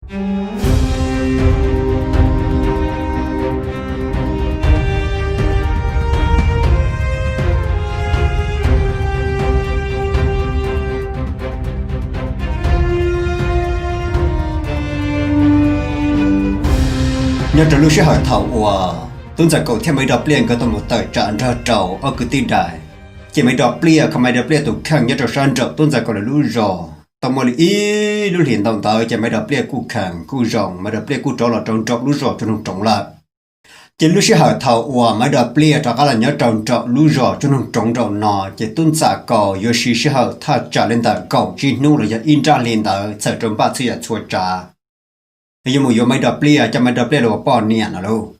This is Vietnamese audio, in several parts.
nhớ trong lúc sẽ hỏi thầu của tôi giải cầu theo mấy đọc liền có tầm một tờ trạng ra trầu ở cứ tin đại chỉ mấy đọc liền không mấy đọc liền tụ khang nhớ trong sân trầu tôi giải cầu là lũ rò tao mua ý lũ liền đồng tờ chỉ mấy đọc liền cụ khang cụ rồng mấy đọc liền cụ trò là trong trọ lũ rò cho nó trồng lại chỉ lúc sẽ hỏi thầu của mấy đọc liền cho các là nhớ trong trọ lũ rò cho nó trồng trọ nọ chỉ tôi giải cầu yêu sĩ sẽ hỏi thà trả lên tờ cầu chỉ nu là giờ in ra lên tờ sợ trong ba thứ chua trả nhưng mà mấy đập lia cho mấy đập lia là bỏ nè nó luôn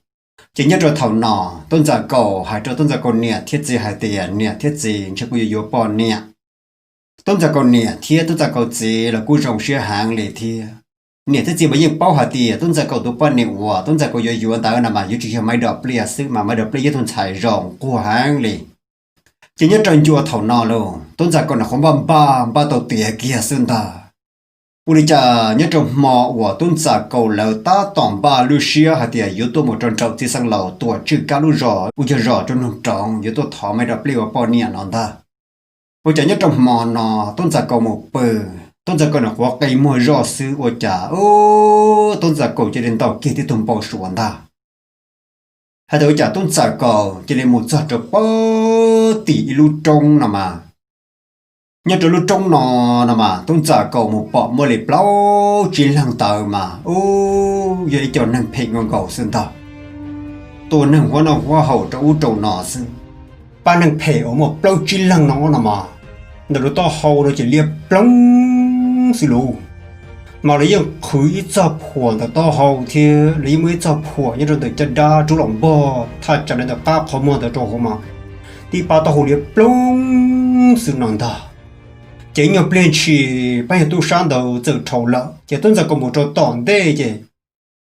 chỉ nhất rồi thầu nọ tôn giả cổ hay cho tôn giả cổ nè thiết gì hay tiền nè thiết gì cho cô yêu bỏ nè tôn giả cổ nè thiết tôn giả cổ gì là cô rồng xe hàng lệ thiết nè thiết gì bây giờ bao hạt tiền tôn giả cổ tụ bỏ nè hòa tôn giả cổ yêu anh ta nằm mà yêu chỉ cho mấy đập lia xứ mà mấy đập lia tôn xài rồng cô hàng lệ chỉ nhất rồi chùa thầu nọ luôn tôn giả cổ là không ba tàu tiền kia xương ta uli cha nhớ trong mò của tôn giả cầu lợn ta toàn ba Lucia hạt tiền yếu tố một trong trâu thì sang lẩu tuổi chữ cá lu rò uli rò trong nông trồng yếu tố thọ mấy đập liu bao nhiêu non ta uli cha nhớ trong mò nọ tôn giả cầu một bờ tôn giả cầu là hoa cây mua rò xứ uli cha ô tôn giả cầu chỉ đến tàu kia thì thùng bao xuống ta hai đứa cha tôn giả cầu chỉ đến một giờ cho bao tỷ lu trông nè mà nhớ cho lúc trong nọ nè mà tôn giả cầu một bọ mua lệp lâu chỉ lăng tờ mà ô vậy cho năng phê ngon cầu xin tờ tôi năng hoa hậu cho u trầu nọ xin ba năng phê ở một lâu chỉ lăng nó nè mà nó to hậu nó chỉ liệp lông xí lù mà lấy những khối cho phùa nó to hậu thì lấy mới cho phùa như rồi từ chân đa chú lòng bò thay cho nên là ba khó mua được trâu mà đi ba to hậu liệp lông xí nòng ta chỉ nhớ lên chỉ bây giờ tôi sáng đầu giờ thầu lợ chỉ tuân giả có một trò tỏn đây chứ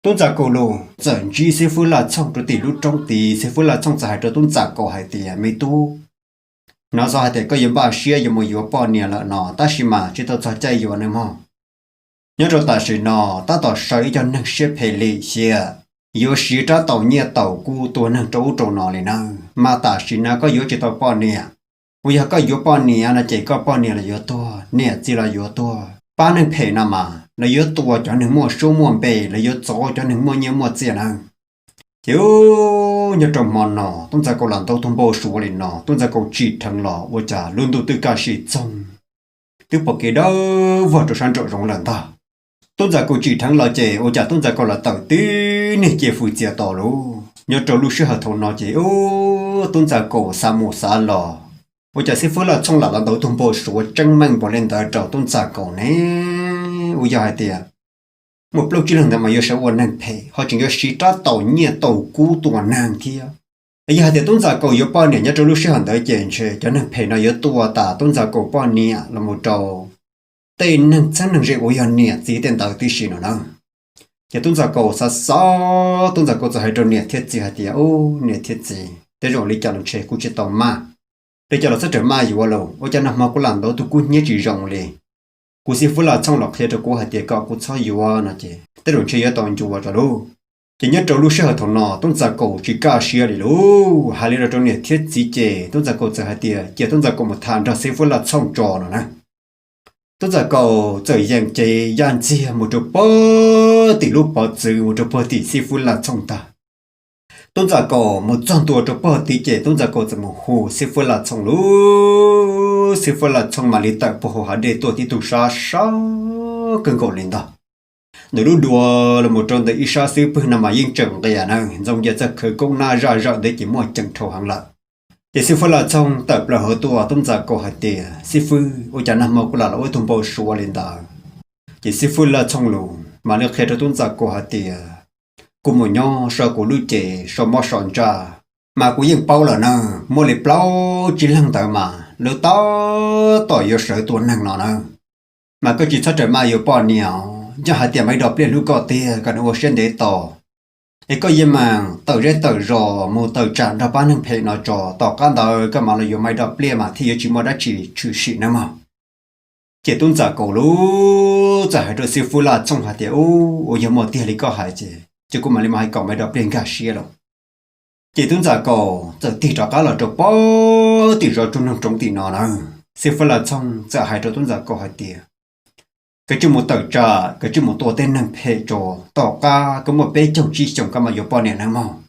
tuân giả cầu lô dẫn chỉ sẽ phun là trong trò tỷ lúc trong tỷ sẽ phun là trong giải trò tuân giả cầu hai tỷ mấy tu nó do hai tỷ có những bà xia những một yếu bỏ nè lợ nọ ta chỉ mà chỉ tao cho chạy yếu nữa mà nhớ rồi ta chỉ nọ ta tao sấy cho năng xếp hệ lì xia yếu xí ra tàu nhẹ tàu cu tôi năng trâu trâu nọ lên năng mà ta chỉ nó có yếu chỉ tao bỏ nè bây giờ có yếu bao nhiêu là chỉ có bao nhiêu là yếu to nè chỉ là yếu to ba nên phê nằm mà là yếu to cho nên mua số mua bể là yếu to cho nên mua nhiều mua tiền à chứ như trong mòn nọ tôi sẽ có làm tàu thông báo số lên nọ tôi sẽ có chỉ thằng lọ và trả luôn đầu tư cả sĩ trong từ bỏ cái đó vào trong sản rộng lần ta tôi sẽ có chỉ thằng lọ chế và trả tôi sẽ có là tàu tư này chế phụ chế tàu luôn nhớ trong lúc sẽ hợp同nó chế ô tôi sẽ có sa mù sa lọ我就是为了从老到同胞说证明不能得找东咋搞呢？我要的呀，我不只能他妈有时候能赔，好像要是找到你到孤多难的呀。哎呀，的东咋搞有半年，要走路是很多钱去，就能赔那有多大东咋搞半年，那么找，对能真能是我要年几点到底是了呢？就东咋搞啥啥，东咋搞就还找年贴子还的哦，年贴子，这种你叫人吃，估计到嘛。để cho nó sẽ trở maiอยู่lâu, ở trên nó có làm đó tụi cô nhớ chỉ rộng liền, cô sẽ phải là trong lọc theo cho cô hạt tiền cọ cô choอยู่nè chị, tới rồi chơi toàn chùa rồi luôn, chỉ nhớ trong lúc sẽ hợp同nó, tôi giả cổ chỉ cả xia đi luôn, hai lứa trong này thiết gì chị, tôi giả cổ sẽ hạt tiền, chị tôi giả cổ một tháng ra sẽ phải là trong trò nữa nè, tôi giả cổ chơi dạng chị, dạng gì một chỗ bơ, tỷ lúc bơ chữ một chỗ bơ tỷ sẽ phải là trong ta. Tôn giả cổ một trăm tuổi cho bao tỷ chế tôn giả cổจะmột hồ sẽ phải là trong lú sẽ phải là trong mà lý tại bộ hồ hà đề tuổi tỷ tu sa sa cần cổ lên đó nếu lúc đùa là một trong những ý sa sư phương nằm mà yên chẳng cái à nè dòng giờ sẽ khởi công na ra ra để chỉ mua chẳng thầu hàng lại thì sẽ phải là trong tập là hồ tuổi tôn giả cổ hà đề sẽ phải ở chỗ nằm mà cũng là ở thùng bao số lên đó thì sẽ phải là trong lú mà nếu khi cho tôn giả cổ hà đề cùng một nhau sau của lưu chế sau mò sòn trà mà cũngยังbao là nè mua lệp lâu chỉ lăng tờ mà lỡ to tỏi yêu sở tuần năng nọ nè mà có chỉ phát triển mà yêu bao nhiêu cho hai tiền mấy đọc liền lưu có tiền còn ô sen để tỏ ấy có gì mà tờ rét tờ rò mua tờ tràn ra bán năng phê nó trò tỏ can tờ cái mà là yêu mấy đọc liền mà thì chỉ mua đã chỉ trừ xị nữa mà chỉ tuân giả cầu lú giả hai đứa siêu phu là trong hạt tiêu ô giờ một tiền lý có hại chỉ cũng mà lấy mai cậu mới đọc lên cả xia rồi chỉ tuân giả cầu giờ tỷ trọ cá là trọ bó tỷ trọ trung trong tỷ nó nè siêu phu là trong giả hai đứa tuân giả cầu hại tiền cái chữ một tờ trà cái chữ một tổ tên năng phê trò tỏ ca có một bé chồng chi chồng ca mà yếu bỏ nè năng mong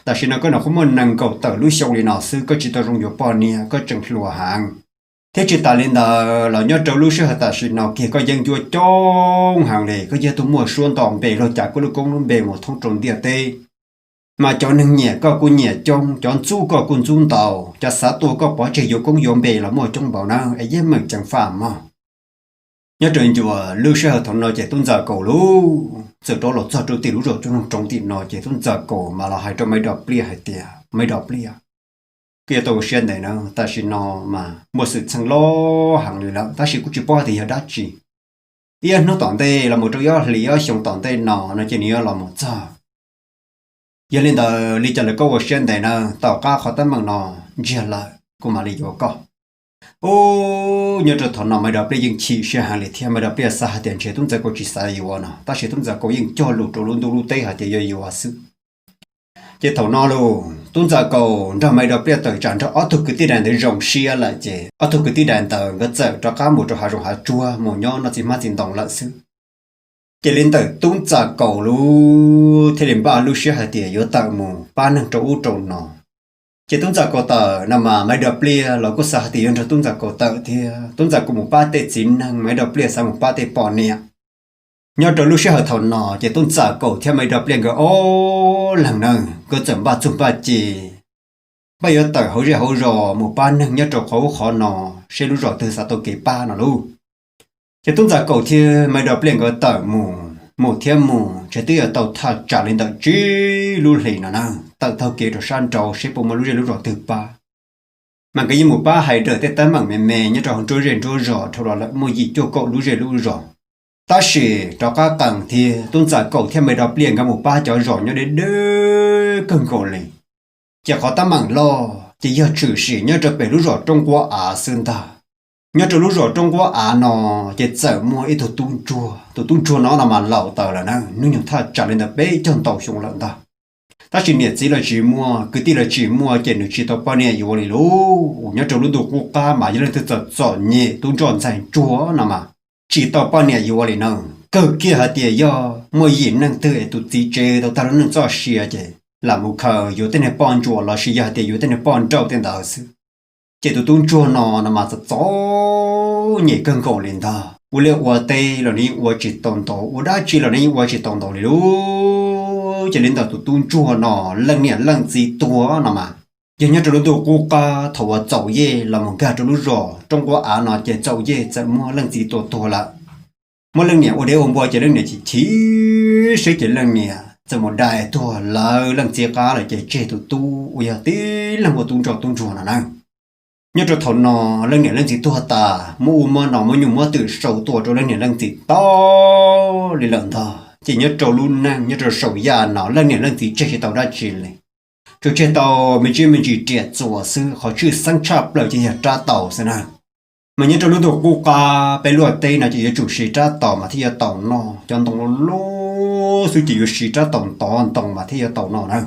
ta chỉ nói có nào không muốn năng cầu tờ lui xong đi nào sư có chỉ tờ rong yếu bỏ nè có chẳng lùa hàng thế chỉ ta lên là nhớ trâu lui sư ta chỉ nào kia có dân chùa trong hàng này có giờ tôi mua xuân tòng bể rồi chả có lúc công luôn bể một thông trộn địa tê mà cho nên nhẹ có cô nhẹ trong chọn chú có quân dung tàu cho xã tôi có bỏ chạy yếu công yếu bể là một trong bảo nào ấy dễ mừng chẳng phạm mà nhớ trên chùa lưu sư thằng nó chạy tuân giả cầu lú giờ đó là cho tôi tiền lú rồi trong tiền nó chạy tuân giả cầu mà là hai trăm mấy đọc bia hai tiền mấy đọc bia kia tôi xem này nó ta chỉ nó mà một sự chẳng lo hàng người lắm ta chỉ cũng chỉ bỏ thì đã chỉ yên nó tỏng tê là một trong những lý do sống tỏng tê nó chỉ nhớ là một giờ giờ lên tờ lý cho là câu xem này nó tàu cá khó tắm bằng nó giờ lại cũng mà lý do có ô nhớ cho thằng nào mày đọc lấy những chỉ sẽ hàng lý thiên mày đọc lấy sao tiền chế tung ra có chỉ sai yêu nó ta sẽ tung ra có những cho lụt luôn lụt tê hạt tiền yêu à sư chế thầu nó luôn tung ra cầu ra mày đọc lấy tờ chẳng cho ở thuộc cái tiền để rộng xia lại chế ở thuộc cái tiền tờ cái giờ cho cá một cho hà rong hà chua một nhon nó chỉ mang tiền đồng lại sư chế lên tờ tung ra cầu luôn thì lên ba lúc xia hạt tiền yêu tờ mù ba năng cho u trộn nó chỉ tuân giả cổ tờ nằm mà mấy đợt lia là có sao thì cho tuân giả cổ tờ thì tuân giả của một ba tê chín mấy đợt lia sang một ba tê bỏ nè nhớ trong lúc sẽ hợp thầu nọ chỉ tuân giả cổ theo mấy đợt lia cái ô lần nào có chậm ba chung ba chỉ bây giờ tờ hậu rò một ba nâng nhớ trong khẩu khó nọ sẽ lúc rò từ sao tôi kể ba nọ luôn chỉ tuân giả cổ thì mấy đợt lia cái tờ một thiên mù chỉ tới ở tàu thà trả lên tàu chi luôn lì nào nào tàu thâu kia rồi san trâu sẽ bùng mà lúc rồi từ ba mà cái gì một ba hay đợi tới tám bằng mềm mềm như trò trôi rèn trôi rò thâu đó là mua gì cho cậu lúc rồi ta sẽ cho các tầng thì tôn giả cậu theo mấy đọc liền cả một ba cho rò nhớ đến đỡ cần cậu lì chỉ có tám bằng lo chỉ giờ trừ sĩ nhớ cho về lúc rồi trong qua sơn ta nhớ cho lúc rồi trong quá nó chỉ sợ mua ít tụi tung chua nó là mà lẩu tờ là năng nếu như ta trả lên là bé chân tàu xuống lợn ta chỉ nhận chỉ là chỉ mua cứ tí là chỉ mua chỉ được chỉ tàu bao nhiêu yếu này lố nhớ cho lúc đồ quốc ca mà giờ thì chọn nhẹ tung chọn thành chúa nào mà chỉ tàu bao nhiêu yếu này năng cơ kia hạt tiền do mua gì năng tự tụi chỉ chơi tàu ta nó năng cho xia chứ làm một khờ yếu tên này bọn chúa là xia hạt tiền yếu tên này bọn trâu tên đạo sư chỉ tụi tung chua nó mà gió nhẹ cơn cổ lên ta u lệ u tê là ní u chỉ tông tổ u đã chỉ là ní u chỉ tông tổ này luôn chỉ lên ta tụi tung chua nó lần nhẹ lần gì tua nó mà giờ nhớ trong lúc cô ca thầu chậu ye là một cái trong lúc rõ trong quá nó chỉ chậu ye chỉ mua lần gì tua là mua lần nhẹ u để ông bò chỉ lần nhẹ chỉ sẽ chỉ lần nhẹ chỉ một đại tua là lần gì cả là chỉ chơi tụi tu u ya tí là một tung chua nào nhớ cho thầu nó lần này lần gì tua ta mua mà nó mới nhung mà từ sầu tua cho lần này lần gì to đi lần thà chỉ nhớ trâu luôn nè nhớ cho sầu già nó lần này lần gì chơi tàu đã chỉ này cho chơi tàu mình chỉ triệt chùa sư họ chưa sang chạp lại chỉ trả tàu xem nào mà nhớ cho lúc đầu cô ca bé luật tây là chỉ chủ sĩ trả tàu mà thì tàu nó cho tàu lô sư chỉ sĩ trả tàu mà thì tàu nó nè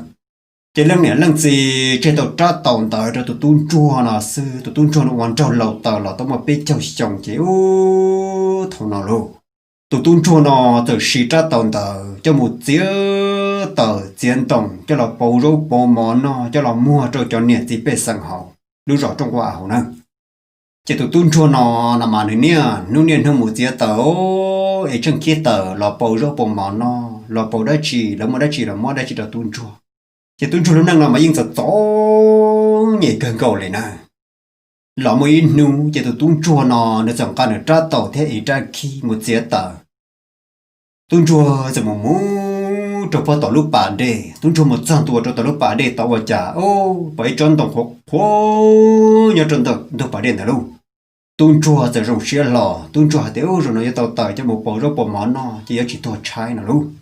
chỉ lần này lần gì trên tàu tra tàu tàu rồi tụi tuôn chua là sư tụi tuôn chua nó hoàn trâu lầu tàu là tao mà biết châu chồng chứ thằng nào luôn tụi tuôn chua nó từ xí tra tàu cho một chiếc tàu chiến tổng cho là bầu rau bầu món nó cho là mua cho nhẹ gì bé sang hậu lúc rõ trong quả hậu nè chỉ tụi tuôn chua nó là mà nếu niên hơn một chiếc tàu ấy chân kia tàu là bầu rau bầu món nó là bầu đã chỉ là mua đã chỉ là tuôn chua chỉ tuân chua năng làm mà yên giật gió nhẹ cơn cầu này nè lọ mới nu chỉ tuân chua nó chẳng cần ở tra tàu thế ý tra khi một chiếc tờ tuân chua giờ một mũ trong phố tàu lúc bà đê tuân chua một trăm tuổi trong tàu lúc bà đê tàu vào trả ô bảy trăm đồng khổ nhớ trong tàu bà đê này luôn tuân chua giờ rồng xia lò tuân chua thế ô rồi nó tàu tàu cho một bộ rau bộ món nó chỉ thua trái nào luôn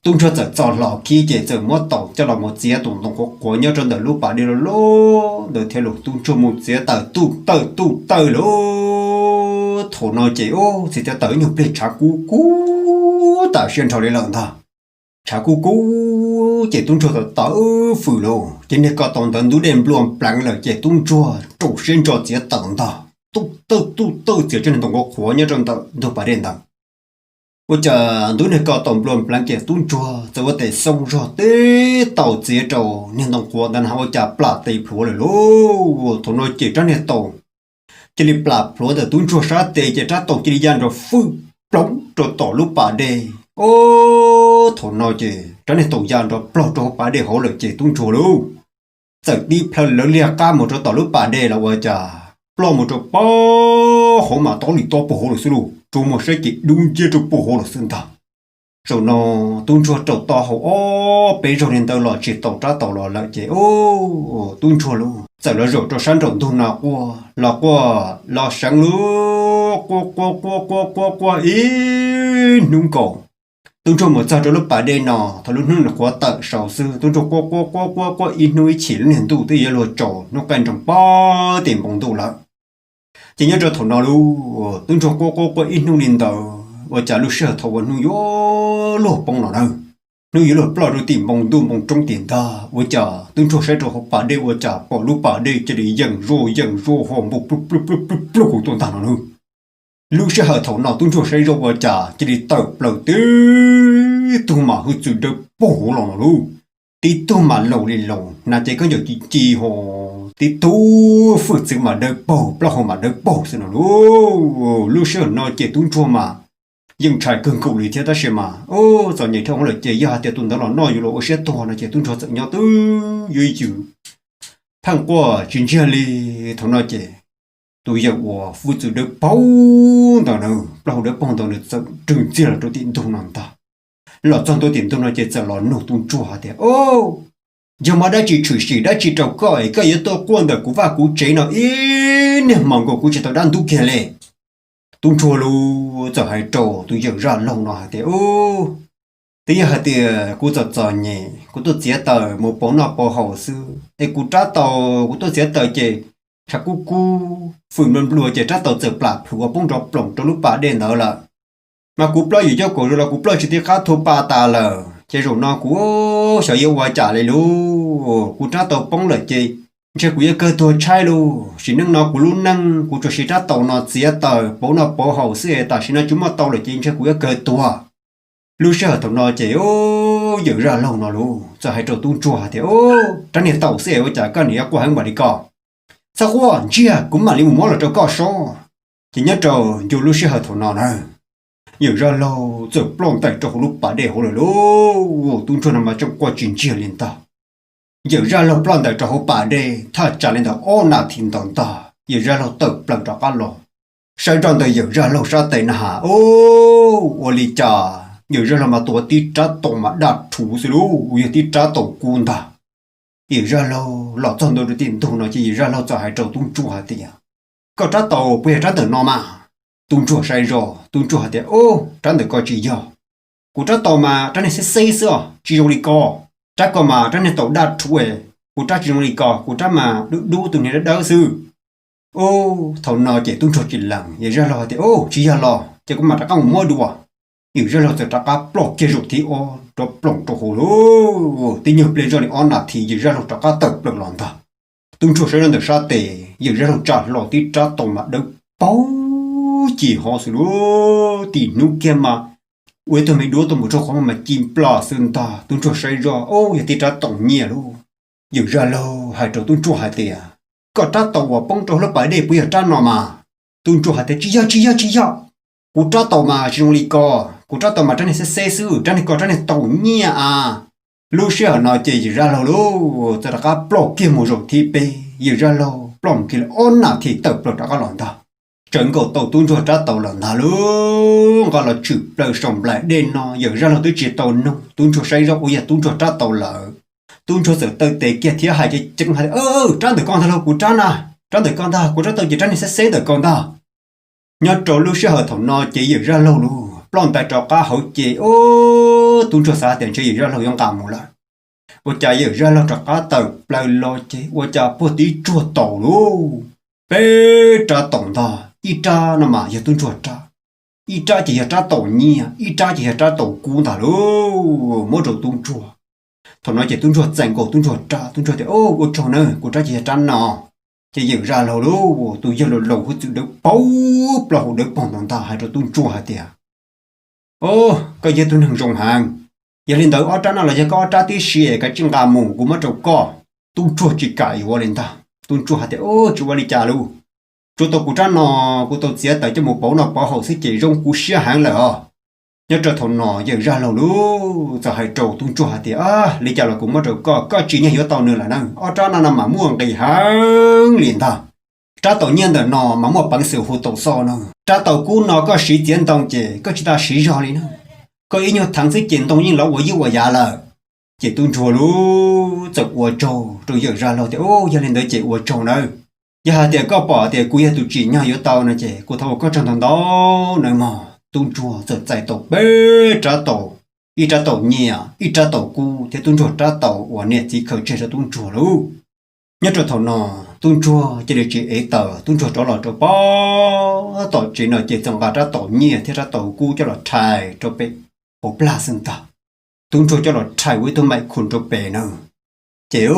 tung cho giờ lò khi chỉ giờ mót tàu cho là một chiếc tổng của nhớ trong đời lúc bà đi lô đời theo lục tung cho một chiếc tờ tu lô thọ thổ nó chế ô thì ta tới nhiều plei trả cú cú tạo xuyên thầu để lợn ta trả cú cú chế tung chua tớ phử lô cho nên có tổng tấn đủ đêm luôn plang là chế tung chua chủ xuyên cho chế tận ta tu chế cho nên tổng có khó nhớ trong tờ đồ bà đen ta我这都那个当不了不然给动作，这我得送着的到节奏，你当过但还我家不拉得破了喽，我同那节奏那动，这里不拉破的动作啥的，节奏动这里按着负崩着到路把的，哦，同那节这里动按着不拉着把的好了节动作喽，这里不了两干么着到路把的了我家，不拉么着包好嘛到里到不好了是喽。chúng một sẽ chỉ đúng chưa trong bộ hồ là sinh ta rồi nó tung chua trâu to hậu ô bây giờ nên tao lọ chỉ tàu ra tàu lọ lại chỉ ô tung chua luôn giờ nó rồi cho sáng trộn tung nào qua lọ sáng luôn qua ý nung cổ tung chua một giờ cho lúc bà đây nọ thằng lúc nung là quá tợ sầu sư tung chua qua ý nuôi chỉ liền tụ tới giờ lọ trổ nó cần trong bao tiền bóng tụ lại chỉ nhớ cho thằng nào lu tôi cho cô ít nung lên tàu và trả lu sợ thầu vẫn nuôi yo lô bông nào đâu nuôi yo lô bao nhiêu tiền bông đu bông trong tiền ta và trả tôi cho sẽ cho họ bà đây và trả bỏ lu bà đây chỉ để dần rồi hòm bục bục của tôi ta nào luôn lu sợ hở thầu nào tôi cho sẽ cho và trả chỉ để tàu đầu tư tôi mà hơi chịu được bổ lòng luôn tí tôi mà lầu đi lầu là chỉ có nhiều chi hồ tí tu phượt sự mà đợi bầu bao hồ mà đợi bầu sự nào lu sợ nó chỉ tung chua mà nhưng trái cứng cụ lý thế ta xem mà ô giờ nhảy thông là chỉ ya thì tuần đó là nói rồi sẽ to là chỉ tung chua nhau tư duy chữ thằng qua chuyên gia li thằng nó chỉ tôi giờ của phượt sự đợi bầu đó đâu bao đợi bầu đó được trừng chia là tôi tin tung nàng ta lọ trong tôi tin tung nó chỉ giờ lọ nổ tung chua thì ô giờ mà đã chỉ chửi đã chỉ trâu coi cái yếu tố quan đời của và của chế nó ít nè mong của chỉ tao đang tu kia lệ tung chua lu giờ hay trâu tôi giờ ra lòng nó thì ô tí giờ thì của giờ nhỉ của tôi chế tờ một bốn nó bỏ hậu sư ấy của trả tàu của tôi chế tờ chế chắc cu phun luôn lùa chế trả tàu giờ plạt lùa bông drop plong trong lúc bà đen nữa là mà cú ploi gì cho cổ rồi là cú ploi chỉ tiếc khá thô ba ta là chế rồi nó cú sợ yêu qua trả lại luôn cú trả tàu bông lại chế chế cú yêu cơ tôi trai luôn chỉ nâng nó cú luôn nâng cú cho chỉ trả tàu nó chỉ tàu bố nó bố hậu xưa ta chỉ nó chúng mà tàu lại chế chế cú yêu cơ tôi lúc sợ tàu nó chế ô giữ ra lâu nó luôn giờ hay trâu tung chùa thì ô trái này tàu xưa trả cái này qua hàng bà đi cò sao quá chia cũng mà đi một món là trâu cò số chỉ nhớ trâu dù lúc sợ tàu nó này nhiều ra lâu giờ plong tại chỗ lúc bà để hồ rồi lô tung cho nằm ở trong quá trình chia liên ta nhiều ra lâu plong tại chỗ bà để thà trả lên đó ô nào thiên tòng ta nhiều ra lâu tự plong cho ăn lò sai tròn tới nhiều ra lâu sao tới nà ô li cha nhiều ra lâu mà tổ tí trả tổng mà đạt thủ rồi lô nhiều tí trả tổng cuốn ta nhiều ra lâu lọ trong đó tiền thu nó chỉ ra lâu cho hai trâu tung chua hả tiệt có trả tàu bây giờ trả từ nó mà tung chua sai rồi tung chua thì ô tránh được coi chỉ do cụ trách tàu mà tránh này sẽ xây sửa chỉ dùng đi co trách co mà tránh này tàu đạt chuỗi cụ trách chỉ dùng đi co cụ trách mà đu từ này đã đỡ sư ô thầu nọ chỉ tung chua chỉ lằng vậy ra lo thì ô chỉ ra lo chỉ có mà trách ông mua đùa hiểu ra lo thì trách cá plok kia rồi thì ô cho plok cho hồ lô tí nhiều lên rồi on nạp thì hiểu ra lo trách cá tập được lòn ta tung chua sẽ lên được sa tệ hiểu ra lo trả lo tí trả tàu mà được bao chỉ họ xử lúa thì nụ kia mà với tôi mấy đứa tôi một chỗ không mà chim plò sơn ta tôi cho say rồi ô giờ thì trả tổng nhẹ luôn giờ ra lâu hai chỗ tôi cho hai tiền có trả tàu vào bông chỗ lớp bảy đây bây giờ trả nó mà tôi cho hai tiền chỉ ya cụ trả tàu mà chỉ dùng lý co cụ trả tàu mà trả này sẽ xe sư trả này có trả này tàu nhẹ à lúc xưa nói chỉ ra lâu luôn giờ cả plò kia một rồi thì pe giờ ra lâu plò kia on nào thì tập plò trả cả lòn ta trận cầu tàu tuôn cho trả tàu là nào luôn gọi là chụp lời sống lại đen nó giờ ra là tôi chỉ tàu nông tuôn cho say ra ôi tuôn cho trả tàu là tuôn cho sự tơi tệ kia thiệt hại cái chân hại trả được con ta đâu của trả na trả được con ta của trả tàu chỉ trả này sẽ xé được con ta nhớ trò lúc sẽ hợp thằng nó chỉ giờ ra lâu luôn plon tại trò cá hậu chỉ tuôn cho xa tiền chỉ giờ ra lâu yang cảm một lần ôi cha giờ ra lâu trò cá tàu lời lo chỉ ôi cha bố tí chua tàu luôn bê trả tổng ta ít cha nó mà giờ tuân chuột cha ít cha chỉ là cha tổ nhia ít cha chỉ là cha tổ cú thà lô mỗi đầu tuân chuột thằng nói chỉ tuân chuột dành cổ tuân chuột thì ô trò nữa của cha chỉ là cha nọ chỉ giờ ra lầu lô tôi giờ lầu hút được bấu lầu được bằng thằng ta hay rồi tuân chuột hả tiệt ô cái giờ tuân hàng rong hàng giờ lên tới ở cha nào là giờ có cha tí xìa cái chân gà mù của mất trâu co tuân chuột chỉ cãi vào lên ta tuân chuột hả tiệt ô chú vào đi trả luôn chú tôi cũng trăn nọ của tôi sẽ tới cho một bảo nọ bảo hậu sẽ chỉ rong cú xia hàng lỡ nhớ trở thằng nọ giờ ra lầu lú giờ hay trâu tung chua thì lý do là cũng mất rồi có chỉ nhớ tao nữa là năng ở trong nó mà mua cái hàng liền ta trả tàu nhiên đời nọ mà mua bằng sự hụt tàu so nữa trả tàu cũ nọ có sĩ chiến đồng chỉ có chỉ ta sĩ rõ liền nữa có ý nhau thằng sĩ chiến đồng nhiên lão của yêu già là chỉ tung chua lú giờ của trâu rồi giờ ra lầu thì giờ lên tới chỉ của trâu nữa giờ thì có bỏ thì cú tụi chỉ nhau yếu tàu nữa chứ cô thâu có trong thằng đó nữa mà tung chùa giờ chạy tàu bê trả tàu ít trả tàu nhẹ ít trả tàu cũ thì tung chùa trả tàu và nè chỉ khởi chơi ra tung chùa luôn nhất là thầu nọ tung chùa chỉ để chỉ ấy tàu tung chùa cho là cho bao tàu chỉ nói chỉ trong cả trả tàu nhẹ thì trả tàu cũ cho là chạy cho bê hộp la sinh ta tung chùa cho là chạy với tôi mày khôn cho bê nữa chịu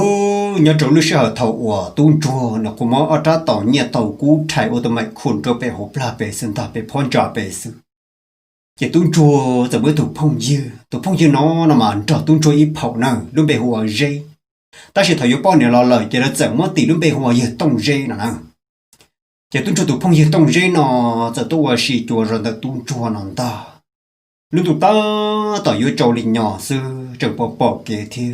nhớ chỗ lúc sau thầu của tung chùa nó cũng có trả tàu nhẹ tàu cũ chạy ô tô mày khôn cho bê hộp la bê sinh ta bê phong trào bê sự chỉ tung chùa giờ mới tụ phong dư nó mà trở tung chùa ít phẩu nè luôn bề hồ dây ta sẽ thấy bao nhiêu lo lời chỉ là chẳng mất tỷ luôn bề hồ giờ tông dây nè chỉ tung chùa tụ phong dư tông dây nó giờ tôi xì chùa rồi được tung chùa nó ta luôn tụ ta tao yêu trâu linh nhỏ xưa chẳng bỏ kể thiê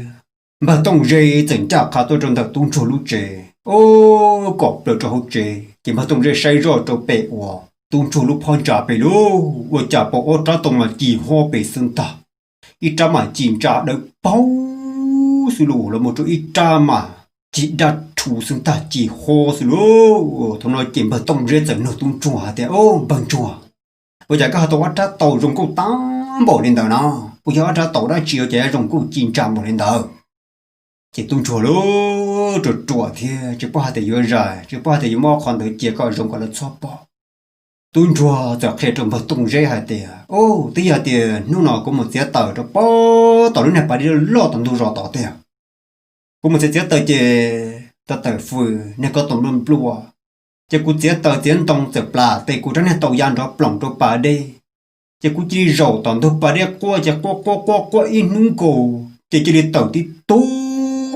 mà tông dây chẳng chả khá tôi trong được tung chùa lúc trẻ ô cọp được cho hậu trẻ chỉ mà tông dây say rồi cho bể của tung chùa lúc phong trả bể lô và trả bộ ô trả tông mà chỉ hoa bể sinh ta ít trả mà chỉ trả được bao sự lù là một chỗ ít trả mà chỉ đặt chủ sinh ta chỉ hoa sự lô thằng nói chỉ mà tông rễ dẫn nó tung chùa thì ô bằng chùa bây giờ các tàu trả tàu dùng câu tám bộ lên tàu nào bây giờ trả tàu đã chiều chạy dùng câu chỉ trả bộ lên tàu chỉ tung chùa lô rồi chùa thì chỉ bao hạt thì vừa rồi chỉ bao hạt thì vừa mò còn được chỉ có dùng cái là xóa bỏ tuân chùa giờ khi trong vật tung dây hai tiền ô tí giờ tiền lúc nào cũng một chiếc tờ cho bó tờ lúc này phải đi lo tận thu rõ tờ tiền cũng một chiếc tờ chè tờ phừ nên có tầm luôn plua chỉ cũng chiếc tờ tiền tông chè pla tây cũng trong này tàu yan đó plong cho bà đi chỉ cũng chỉ rầu tận thu bà đi qua in nung cổ chỉ đi tàu tí tú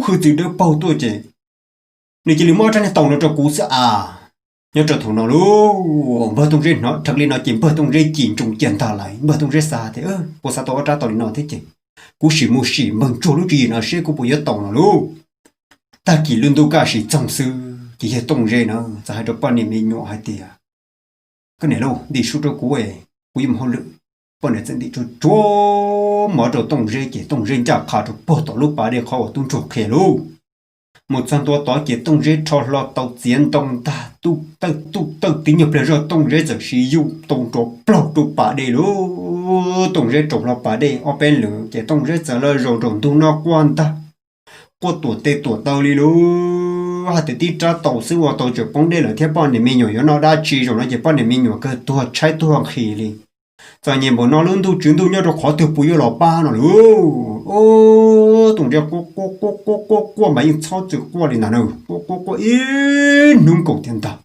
hư từ đó bao tôi chè nếu chỉ mua trong này tàu nó cho cú sẽ nhớ trở thùng nó luôn bờ tung rễ nó thật lý nó chỉ bờ tung rễ chỉ trùng tiền ta lại bờ tung rễ xa thế bộ sa tổ ra tàu nó thế chứ cú xỉ mừng chỗ lúc gì nó sẽ cú bây giờ tàu nó luôn ta chỉ luôn đâu cả xỉ trong sư chỉ là tung rễ nóจะให้เราปั้นนี่มีหนูให้เตียก็เนี่ยลูกดีสุดเรากูกูยิ่งหัวลึกปั้นเนี่ยจะดีจุดจ้วหมอเราtung rễ chỉ tung rễจากขาดปวดต่อลูกปลาเดียวเขาตุ้งจุกเขลูmột trăm tua tỏi chỉ tung rễ cho lo tàu chiến tung ta tu tính nhập lại rồi tung rễ giờ sử dụng tung cho plot tu bà đi luôn tung rễ trồng lo bà đi ở bên lửa chỉ tung rễ giờ lời rồi trồng tung nó quan ta qua tuổi tàu đi luôn hạt tí trả tàu xứ vào tàu chụp bóng đây là theo bọn này mình nhồi nó đã chi rồi nó chỉ bọn này mình nhồi cái tua trái tua khỉ đi giờ nhìn bọn nó lớn tu chuyến tu nhớ được khó từ bùi lò ba nó luôn ô tụng ra cô mà những sao chữ qua đi nào cô ít nung cổ thiên ta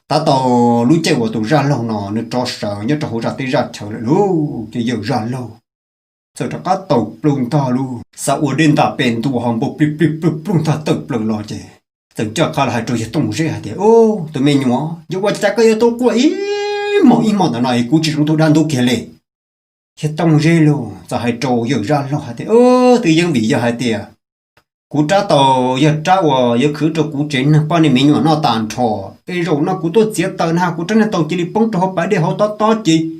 ta tàu lúc chạy của tụng ra lâu nó nó cho sợ nhớ cho hỗ trợ tới ra chờ lại luôn chỉ giờ ra lâu giờ cho các tàu plung ta luôn sao ở đến ta bền tu hòm bộ plung ta tự plung lo chứ từng cho khai lại rồi tụng ra thì ô tụi mình nhớ giờ qua chắc cái tôi quá ít mỏ này cú chỉ trong tôi đang tu kia lệ hiện tông rê luôn giờ hai trâu giờ ra lo hai tiền tự nhiên bị giờ hai tiền cú trả tàu giờ trả vào giờ khử cho cú trên bao nhiêu mình nó tàn trò cái rồi nó cú tôi chết tàu ha cú trên tàu chỉ đi bóng cho họ phải để họ to chỉ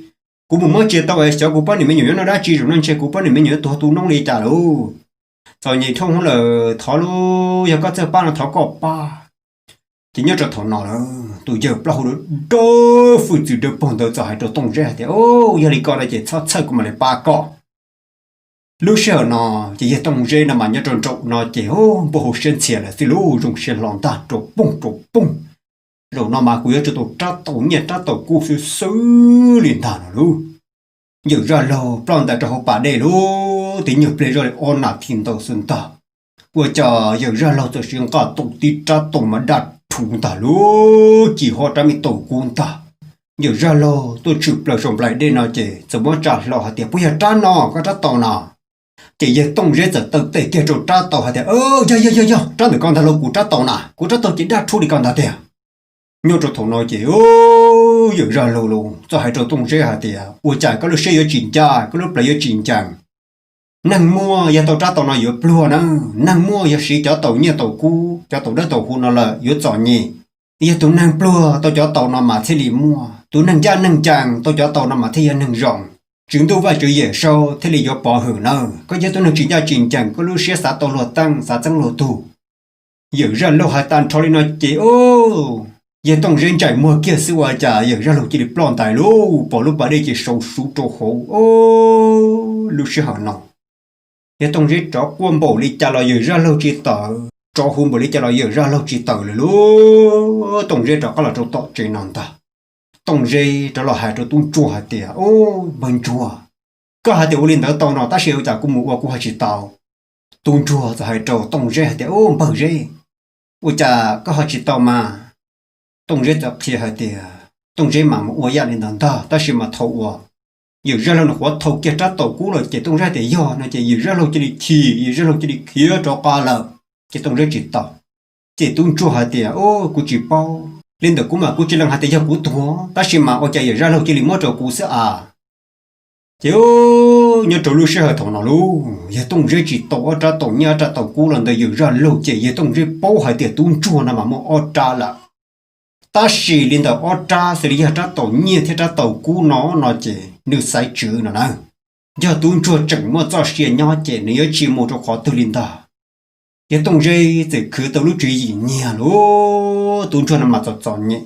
cú một mới chết tàu ấy sao cú bao nhiêu mình nó đã chỉ rồi nên chơi cú bao nhiêu mình tu nông đi trả luôn rồi nhảy thông là thọ luôn giờ có chơi ba là thọ cọp ba chỉ nhớ cho thọ nào đó tụi giờ bao được đôi phụ nữ được bọn tôi giải cho tung ra thì ô giờ đi coi là chỉ sao của mình là ba cọ lúc sau nó chỉ là tung ra mà nhớ trộn nó chỉ ô bộ hồ sen xìa là xí lú dùng sen lon ta trộn bung rồi nó mà cuối cho tổ tra tổ nhẹ tra tổ cú xứ liền thả nó luôn giờ ra lâu plan tại chỗ bà đây luôn thì nhiều plei rồi on nạp thiên tổ xuân ta qua chờ giờ ra lâu cho xuyên cả tổ ti tra tổ mà đặt thùng ta luôn chỉ họ ra mi tổ cuốn ta giờ ra lâu tôi chụp lại xong lại đây nào chị giờ muốn trả lọ hạt tiền bây giờ trả nó có trả tàu nào chị giờ tung rễ giờ tự tế kia rồi trả tàu hạt tiền giờ trả được con ta lâu của trả tàu nào của trả tàu chỉ đặt thu đi con ta tiền nhớ cho thầu nói chị giờ ra lâu luôn cho hai trâu tung rễ hạt tiền ủa chả có lúc xe ở chỉnh cha có lúc lại ở chỉnh chàng năng mua giờ tàu trả tàu nào giờ plua nữa năng mua giờ sĩ cho tàu như tàu cũ cho tàu đất tàu cũ nó là giờ chọn nhỉ giờ tụi năng plua tàu cho tàu nào mà thế li mua tụi năng cha năng chàng tàu cho tàu nào mà thế năng rộng chúng tôi phải chữ dễ sâu thế li giờ bỏ hưởng nào có giờ tụi năng chỉ ra chỉnh chàng có lúc xe xả tàu lột tăng xả tăng lột tù giờ ra lâu hai tan cho đi nói chị ô giờ tông riêng chạy mua kia xưa chả giờ ra lâu chỉ được plon tài lô bỏ lúc bà đây chỉ sâu sú trâu khổ ô lúc xe hở nào giờ tông riêng chó quân bộ đi chả là giờ ra lâu chỉ tờ cho hôm bữa đi chả là giờ ra lâu chỉ tờ lô tông riêng chó có là trâu tọ trên nòng ta tông riêng chó là hai trâu tung chua hạt tiền ô bên chua có hạt tiền lên tới tàu nào ta siêu chả cũng mua cũng hai chỉ tàu tung chua rồi hai trâu tông riêng hạt tiền ô bờ riêng ô chả có hai chỉ tàu mà tông riêng chó kia hạt tiền tông riêng mà mua nhà lên nòng ta siêu mà thầu giờ ra lâu nó khó thầu kia trả tàu cũ rồi chỉ tung ra để do nó chỉ giờ ra lâu chỉ đi thì giờ ra lâu chỉ đi kia cho qua là chỉ tung ra chỉ tàu chỉ tung chua hạt tiền ô cô chỉ bao lên được cũng mà cô chỉ làm hạt tiền cho cũ thua ta chỉ mà ô chạy giờ ra lâu chỉ đi mua cho cũ sẽ à chỉ ô nhớ trâu lưu sẽ hợp thầu nào luôn giờ tung ra chỉ tàu trả tàu nhà trả tàu cũ lần đầu giờ ra lâu chỉ giờ tung ra bao hạt tiền tung chua nào mà mua ô trả là ta chỉ lên đầu ô trả xử lý trả tàu nhiều thì trả tàu cũ nó chỉ nữ sai chữ nó nè giờ tuôn chua chẳng mua cho xe nhỏ trẻ nếu chỉ mua cho khó tự linh ta giờ tông dây thì cứ tàu lúc chuyện gì nhẹ lố tuôn chua nằm mặt cho nhẹ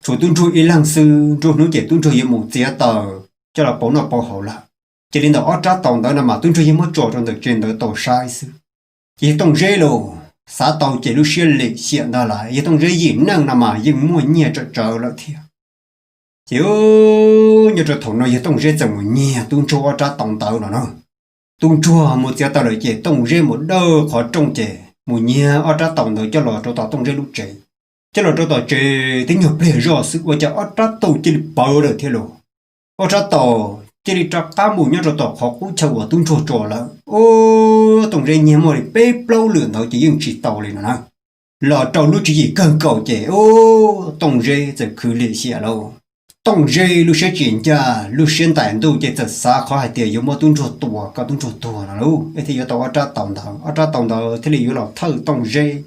chủ tuôn chua yên lặng sư chua nước trẻ tuôn chua yên một chế tờ cho là bảo nó bảo hậu là chỉ linh đầu ót trả tàu đó nằm mặt tuôn chua yên mất trò trong được trên đó tàu sai sư giờ tông dây lô xã tàu chỉ lúc xe lệ hiện ra lại giờ tông dây gì năng nằm mà yên mua nhẹ trở lại thiệt chiếu như cho thằng nó giờ tông rễ chẳng một nhẹ tung chua trả tông tàu nó tung chua một giờ tàu lại chỉ tông rễ một đơ khó trông chè một nhẹ ở trả tông rồi cho lò cho tàu tông rễ lúc chè cho lò cho tàu chè tính nhiều bể rõ sự của cho ở trả tàu chỉ bao được thế lộ ở trả tàu chỉ đi trả cá mù nhá cho tàu khó cú chầu ở tung chua trò là ô tông rễ nhẹ một bể lâu lửa nó chỉ dùng chỉ tàu lên nó lò tàu lúc chỉ cần cầu chè ô tông rễ giờ cứ lệ xỉa lâu tông dây lúc sẽ chuyển cha lúc hiện tại đâu chỉ thật xa khó hay tiền dùng một tuần chuột tua cả tuần chuột tua nào luôn thì giờ tao ở tra tổng đầu thì liệu là thâu tông dây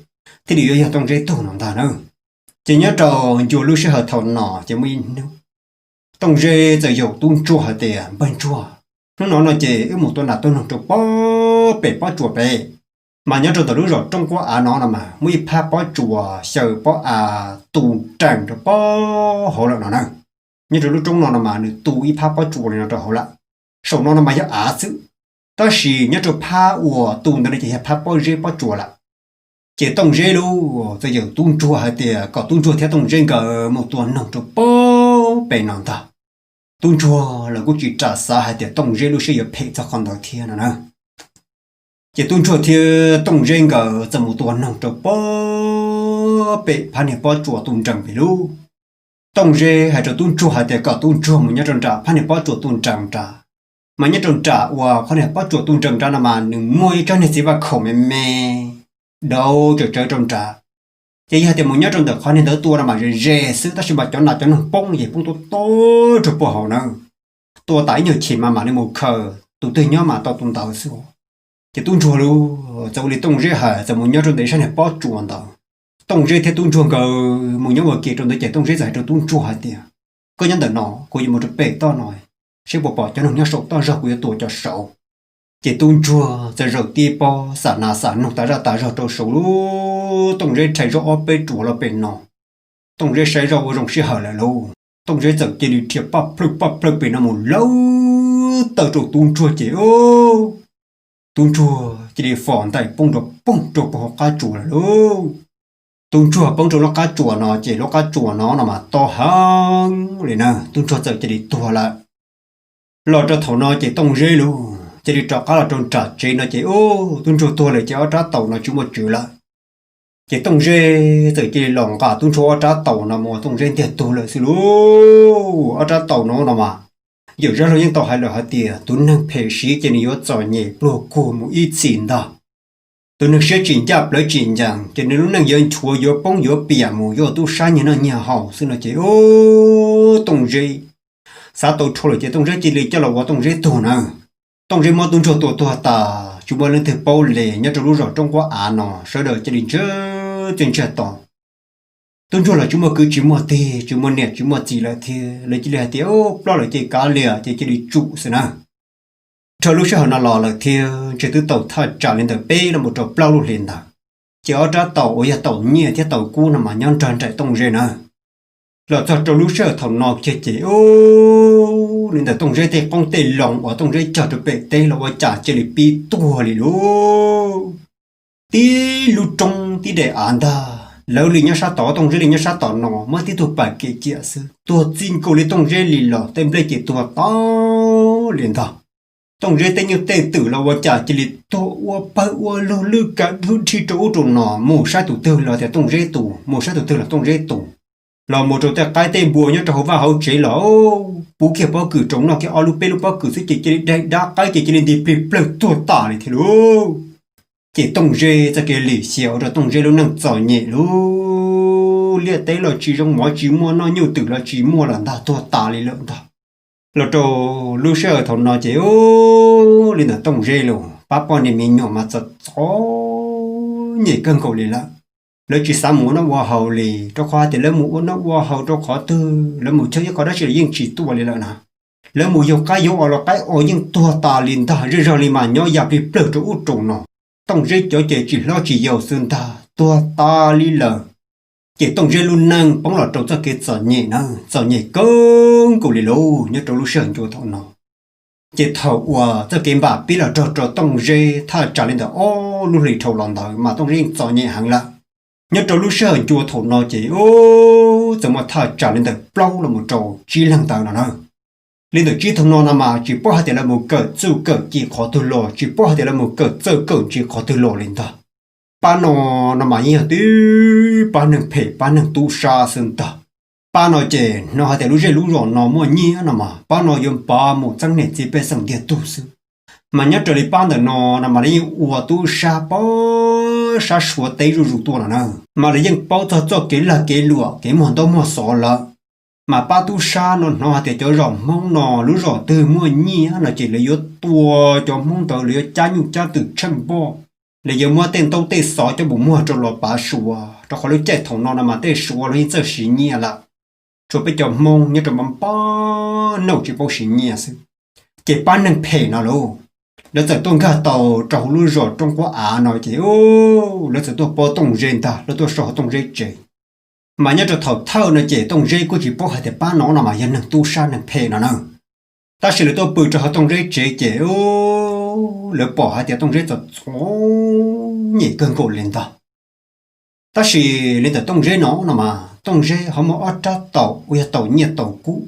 thì liệu giờ tông dây tua nào ta nữa chỉ nhớ trò dù lúc sẽ hợp thầu nọ chỉ mới tông dây giờ dùng tuần chuột hay tiền bên chuột nó chỉ một tuần là tuần nào chuột bó chuột bể mà nhớ trò tao lúc rồi trong quá à nó là mà mới pha bó chuột sợ bó à tù tràng rồi bó hộ là nó nữa như lúc trong nó mà nữ tù y pha bao chuột này nó trở hậu lại sau nó mà giờ á sự ta chỉ nhớ cho pha của tù nó chỉ pha bao dê bao chuột lại chỉ tông dê luôn bây giờ tung chuột hay thì có tung chuột theo tông dê cả một tuần nồng cho bao bể nòng ta tung chuột là cũng chỉ trả xa hay thì tông dê luôn sẽ giờ phê cho con đầu tiên nữa chỉ tung chuột theo tông dê cả giờ một tuần nồng cho bao bể pha này bao chuột tung trăng về luôn tông rê hay cho tuôn chua hay để cả tuôn chua mà nhớ tròn trả phan này bắt chuột tuôn trăng trả mà nhớ tròn trả và phan này bắt chuột tuôn trăng trả là mà đừng môi cho nên chỉ vào khẩu mè đâu chờ tròn trả chỉ hay để muốn nhớ tròn được phan này đỡ tua là mà rê xứ ta sẽ bảo cho nào cho nó bông gì bông to cho bộ hậu nữa tua tải nhiều chỉ mà nên một khờ tụi tôi nhớ mà tao tuôn tàu xứ chỉ tuôn chua luôn cho đi tông rê hay cho muốn nhớ tròn để sang này bắt chuột tao tông rễ theo tung chuồng cờ một nhóm ở kia trong đấy chạy tông rễ giải cho tung chua hạt tiền có nhân đợt nọ có một chút bể to nổi sẽ bỏ cho nó nhớ sầu to rau của tổ cho sầu chỉ tung chua rồi rau ti po xả nông ta ra trâu sầu lu tông rễ chạy rau bể chua là bể nọ tông rễ chạy rau rồng sẽ hở lại lâu tông rễ giờ chỉ đi thiệp bắp plug bể nó một lâu tờ trâu tung chua chỉ ô tung chua chỉ đi phòn tay bông trâu bỏ cá chua là lâu tung chùa bông trâu nó cá chùa nó chỉ nó cá chùa nó mà to hơn liền nè tung chùa giờ chỉ đi tua lại lo cho thầu nó chỉ tông rê luôn chỉ đi trọ cá là trong trà chỉ nó chỉ ô tung chùa tua lại chỉ ở trá tàu nó chú một chữ lại chỉ tông rê từ chỉ lòng cả tung chùa ở trá tàu nó mà tông rê tiền tua lại xí lú ở trá tàu nó mà giờ ra rồi những tàu hay là hạt tiền tung năng phê sĩ chỉ nhiều trò nhẹ pro cô một ít xịn đó tôiนึกเชื่อจริงจับเลยจริงจังจะในรู้นั่งยืนชัวยืนป้องยืนเปียหมูยืนตู้ซ่าเนี่ยนั่งเนี่ยห่อซึ่งเราจะโอ้ตรงใจซาตัวชัวเลยจะตรงใจจีเลยจะเราว่าตรงใจตัวนะตรงใจมอตรงชัวตัวตาจุบเล่นถือเป้าเลยเนี่ยจะรู้rõ trong quá à nó sau đóจะđi chơi chân chơiต่อตรงชัวlà chúng mà cứ chỉ mò tê chỉ mò nẹt chỉ mò chỉ là thếเลยchỉ là thế ô lo lại chỉ cá lìa chỉ đi trụ xí na cho lúc sau nó lò là theo chỉ từ tàu thợ trả lên tàu bê là một trò plau luôn liền đó chỉ ở ra tàu ở nhà tàu nhẹ theo tàu cũ nằm mà nhon tròn chạy tông rê nữa là cho lúc sau thầu nọ chỉ ô lên tàu tông rê thì con tê lòng ở tông rê trả được bê tê là ở trả chỉ là pi tua liền luôn tí lúc trong tí để ăn ta lâu liền nhá sát tàu tông rê liền nhá sát tàu nọ mới tí thuộc bài kỹ chia sư tua chín cô lên tông rê liền lọ tem rê chỉ tua to liền đó tông rê tên như tê tử là vợ trả chỉ lịch tổ vợ ba vợ lô lư cả thứ chi chỗ trộn nọ mù sa tủ tư là theo tông rê tủ mù sa tủ tư là tông rê tủ là một chỗ tại cái tên bùa nhá trâu vào hậu chế là bố kia bao cử trống nào cái alupe lúc bao cử sẽ chỉ đây đã cái chỉ lên đi plei tua tả này thì luôn chỉ tông rê ra cái lì xèo rồi tông rê luôn nâng giỏi nhẹ luôn liệt tế là chỉ trong mỗi chỉ mua nó nhiều từ là chỉ mua là ta tua tả đi lượng đó là trò lưu sơ thằng nó chỉ ô lên là tông rê luôn bác con này mình nhỏ mà giật gió nhảy cân cầu liền lắm lấy chỉ sáng muốn nó qua hậu lì cho khoa thì lấy mũ nó qua hậu cho khó tư lấy mũ chơi có đó chỉ là riêng chỉ tua liền lắm nè lấy mũ yêu cái yêu ở là cái ở nhưng tua ta liền ta rơi ra liền mà nhỏ dạp đi pleu cho út trùng nó tông rê cho chỉ lo chỉ yêu sơn ta tua ta li lờ chỉ tông rê luôn năng bóng lọt trâu cho cái giỏ nhẹ cơn cổ lì lô nhớ trâu lúc sơn cho thằng nó chỉ thầu cho cái bà biết là trâu tông rê tha trả lên đó ô lúc lì trâu lòng đời mà tông rê giỏ nhẹ hàng là nhớ trâu lúc sơn cho thằng nó chỉ ô giờ mà tha trả lên đó plau là một trâu chỉ lăng tàu nào nữa lên được chỉ thằng nó mà chỉ bỏ hạt là một cỡ chỉ khó từ lò chỉ bỏ hạt là một cỡ chỉ khó từ lò lên đó ba nó mà như thế ba nâng phê ba nâng tu sa sơn ta ba nó chè nó hay để lúc rê lúc rồi nó mua nhia nó mà ba nó dùng ba một trăm nền chỉ bé sang điện tu sư mà nhớ trở lại ba nó mà lấy ua tu sa ba sa sủa tây rồi rụt tua là mà lấy những bao cho cái là cái lụa cái món đó mua sò là mà ba tu sa nó hay để cho rộng mong nó lúc rồi từ mua nhia nó chỉ lấy yếu tua cho mong tờ lấy cha nhung cha từ chân bo để giờ mua tiền tàu tê sọ cho bụng mua cho lọ bá sủa cho khỏi lấy chạy thòng nó mà tê sủa lấy giờ xí nhia là cho bây giờ mong như cho mắm bá nấu chỉ bao xí nhia sư cái bán nâng phê nó luôn để giờ tôi cả tàu trâu luôn rồi trong quá à nói thì ô để giờ tôi bao tông rên ta để tôi sọ tông rên chế mà nhớ cho thầu thâu nó chế tông rên của chỉ bao hai để bán nó mà dân nâng tu sa nâng phê nó nè ta sẽ lấy tôi bự cho họ tông rên chế ô lỡ bỏ hai để tông rên cho nhảy cơn cổ lên ta chỉ lên từ tông rê nó mà tông rê họ mua ở tra tàu uya tàu nhiệt tàu cũ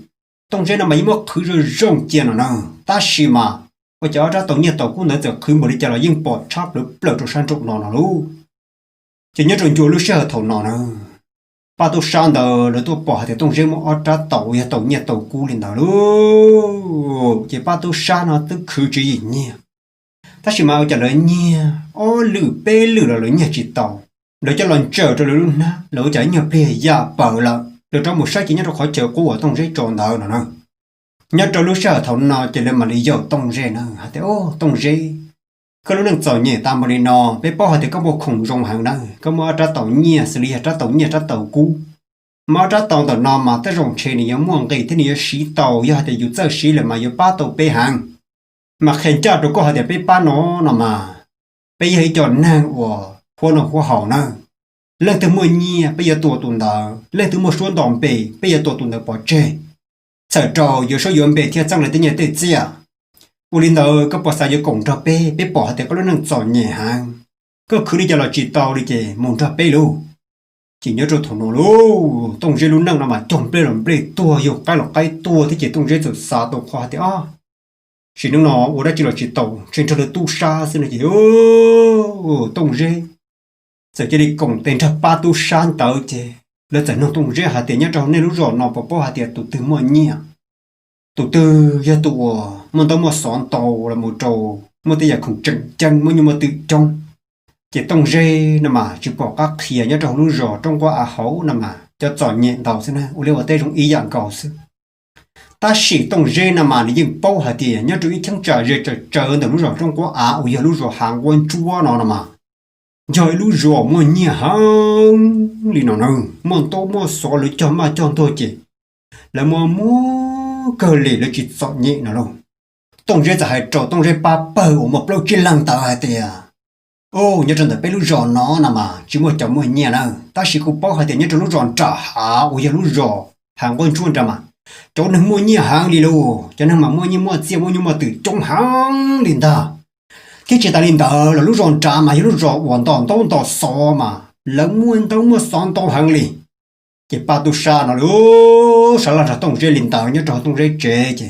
tông rê nó mấy mua khứ rồi rong tiền nó nè ta chỉ mà ở chỗ ra tàu nhiệt tàu cũ nữa giờ khứ một đi cho là yên bỏ chắp được lỡ cho sang trục nó luôn chỉ nhớ rồi chùa lúc xưa thầu nó nè ba tôi sang đó rồi tôi bỏ thì tông rê mua ở tra tàu uya tàu nhiệt tàu cũ lên đó luôn chỉ ba tôi sang nó tức khứ chỉ gì nhỉ ta chỉ mà trả lời nhỉ ô lử bê lử là lử nhà chỉ tàu để cho lần chờ cho luôn na lỡ chạy nhập về ya bờ là để trong một sai chỉ nhớ ra khỏi chờ của tông rễ tròn nợ nè nhớ cho lúc sau thầu nọ chỉ lên mà đi dầu tông rễ nè hả thế ô tông rễ có lúc đang chờ nhẹ tam mà đi nọ bé bao hả thì có một khủng rong hàng đó có mà ra tàu nhẹ xử lý ra tàu nhẹ ra tàu cũ mà ra tàu tàu nọ mà tới rong trên này giống muôn cái thế này xí tàu ya thì dù chơi xí là mà dù ba tàu bé hàng mà khen cha rồi có hả thì bé ba nó mà bây giờ chọn nàng của khoa nó khoa hậu nè lên từ mua nhia bây giờ tuổi tuần đó lên từ mua xuống đòn bể bây giờ tuổi tuần đó bỏ chơi sợ trò giờ số dọn bể theo trong lại tới nhà tới chia u linh đó có bỏ xài giờ cổng trò bể bể bỏ thì có lúc năng chọn nhẹ hàng có cứ đi cho là chỉ tàu đi chơi mong trò bể luôn chỉ nhớ rồi thằng nó luôn tông dây luôn năng mà chồng plei làm plei tua yêu cái là cái tua thì chỉ tông dây rồi xa tàu khoa thì chỉ nó ở đây chỉ là chỉ tàu trên cho được tu sa xin là chỉ tông dây giờ chỉ đi cùng tên cho ba tu san tàu chứ là giờ nó tông dây hạt tiền nhớ cho nên lúc rồi nó bỏ hạt tiền tụ từ mọi nhia tụ từ giờ tụ mình tao mua sọn tàu là một trâu mua tiền giờ không chân chân mới nhưng mà tự trong chỉ tông dây nè mà chỉ bỏ các khía nhớ trong lúc rồi trong qua hấu nè mà cho chọn nhẹ tàu xin ha uliu ở đây trong ý dạng cầu sư ta chỉ tông dây nè mà nhưng bao hạt tiền nhớ trong ý chẳng trả dây chờ từ lúc rồi trong qua ui lúc rồi hàng quân chúa nó nè mà rồi lúc rồi mua nhẹ hàng li nó nè mua tô mua sọ lấy cho mà cho tôi chỉ là mua cơ lì là chỉ chọn nhẹ nó luôn tông dây hay trâu tông dây ba bờ một lâu chỉ lăng tàu hạt tiền nhớ trong đời lúc rồi nó nè mà chỉ một chồng một nhẹ nào ta chỉ có bao hạt tiền nhớ trong lúc rồi trả hả giờ lúc rồi hàng quân chuôn ra mà chỗ này mua nhẹ hàng đi luôn cho nên mà mua như mua từ trong hàng liền ta cái chuyện ta liền ta là lúc rồi trả mà lúc rồi hoàn toàn tao xò mà lỡ mua son tao hàng liền cái ba tu sa nó luôn sao là tông dây liền ta nhớ trong tông dây chế chứ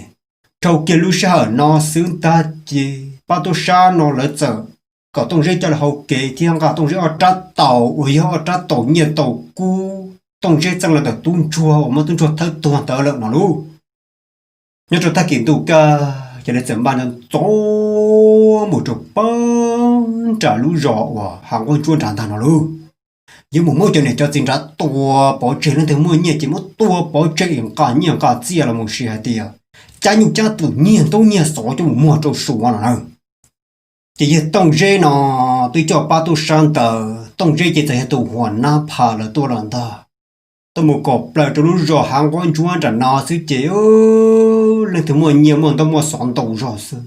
trâu kia lúc sa nó xứng ta chứ ba tu sa nó lỡ giờ có tông dây cho là hậu kế thì hàng cả tông dây ở trát tàu ở trát tàu nhiệt tàu cu tông dây chẳng là tàu tuôn chua mà tuôn chua thất tuôn tàu lợn nó luôn nhớ cho ta kiểm tụ ca cho nên chấm ban nhân tố một chục bón trả lũ rõ và hàng con chuôn tràn thàn nó luôn nhưng một môi trường này cho chính ra tua bỏ chơi lên từ môi nhiệt chỉ một tua bỏ chơi nhiều cả chia là một sự hại tiền cha nhục cha tự nhiên tôi nhiên số cho một mùa trâu sủa nó nào chỉ tông dây nó tôi cho ba tu sang tờ tông dây chỉ thấy tụ hoàn na phà là tôi làm ta tôi một cọp lại cho lúc rồi hàng con chúa trả nó xứ chế lên thứ mua nhiều mà tôi mua sọn tàu rồi xứ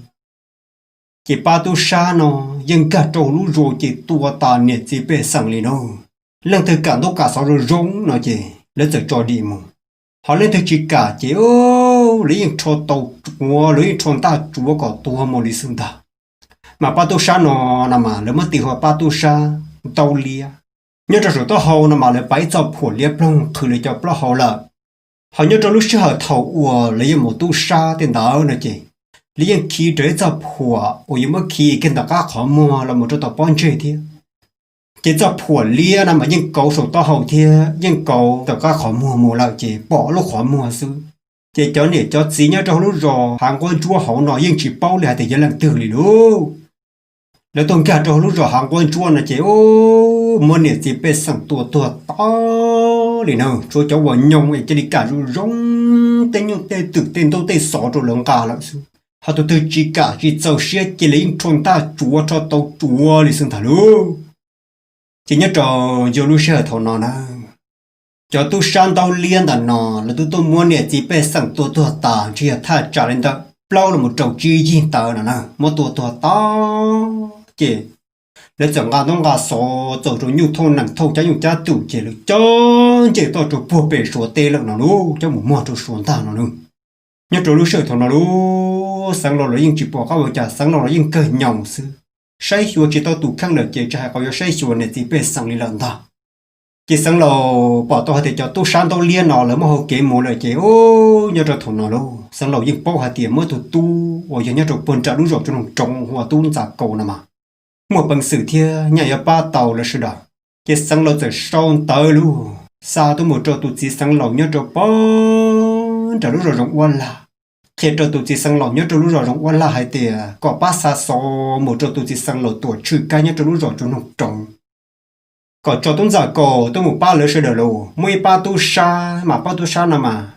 chỉ ba tu sa nó nhưng cả trâu lúc rồi chỉ tua ta nhiệt chỉ bê sang liền nó lên thứ cả đâu cả sáu rồi rống nó chỉ lên từ cho đi mà họ lên thứ chỉ cả chỉ lấy những cho tàu chúa lấy những cho ta chúa có tua một lý xương ta mà ba tu sa nó nằm mà nếu mà tìm họ ba tu sa tàu lia nhớ cho số tao hậu nằm mà lấy bãi cho phổ lia plong thử lấy cho plong hậu là họ nhớ cho lúc xưa họ thầu ua lấy một tu sa tiền đó nữa chứ lấy những khí trời cho phổ ủa nhưng mà khí cái đó các khó mua là một chỗ tao bón chơi thế chỉ cho phổ lia nằm mà những cầu số tao hậu thế những cầu tao các khó mua lại chỉ bỏ lúc khó mua xứ chỉ cho nên cho gì nhớ cho lúc rồi hàng quân chúa hậu nói những chỉ bao lại thì giờ làm từ luônแล้วตรงการเรารู้จักหางคนชวนนะเจ้มันเนี่ยจะเป็นสั่งตัวต่อเลยนะช่วยเจ้าวันยงไอ้จะได้การรู้ร้องเต้นยงเต้ตึกเต้นโตเต้สอตัวหลังกาแล้วสิหาตัวจีกาจีเจ้าเสียจะเลยชนตาจัวชอตัวจัวเลยสิท่านลูกจะเนี่ยจะอยู่รู้เชื่อเท่านั้นนะจะตัวฉันตัวเลี้ยงแต่นอแล้วตัวมันเนี่ยจะเป็นสั่งตัวต่างที่ถ้าจ่าเล่นตัวเปล่าแล้วมันจะจียิงตานะมันตัวต่อchị để chẳng ngã đông ngã số走rồi nhu thôn nặng thâu trái nhu cha chủ chị được cho chị to chủ buộc bể số tê lợn nào luôn cho một mùa chủ xuống ta nào luôn nhớ chủ lúc sửa thằng nào luôn sáng lo là những chỉ bỏ các vợ cha sáng lo là những cởi nhỏng sư say chùa chỉ to tụ khăn được chị cha có say chùa này chỉ bể sáng đi lợn ta chị sáng lo bỏ to thì cho tu sáng to liên nó là mà họ kể một lời chị nhớ cho thằng nào luôn sáng lo những bao hạt tiền mới tu ôi nhớ cho bận trả lúc rồi cho nó trồng hoa tu giả cầu nè mà một bằng sự thia nhà ở ba tàu là sự đó cái sáng lâu giờ sau tới luôn sao tôi một trâu tụt chỉ sáng lâu nhớ trâu bón trả lúc rồi rộng quan là khi trâu tụt chỉ sáng lâu nhớ trâu lúc rồi rộng quan là hay tiề có ba xa số một trâu tụt chỉ sáng lâu tuổi trừ cái nhớ trâu lúc rồi cho nó trồng có trâu tôi giả cổ tôi một ba lứa sự đó luôn mỗi ba tu sa mà ba tu sa nè mà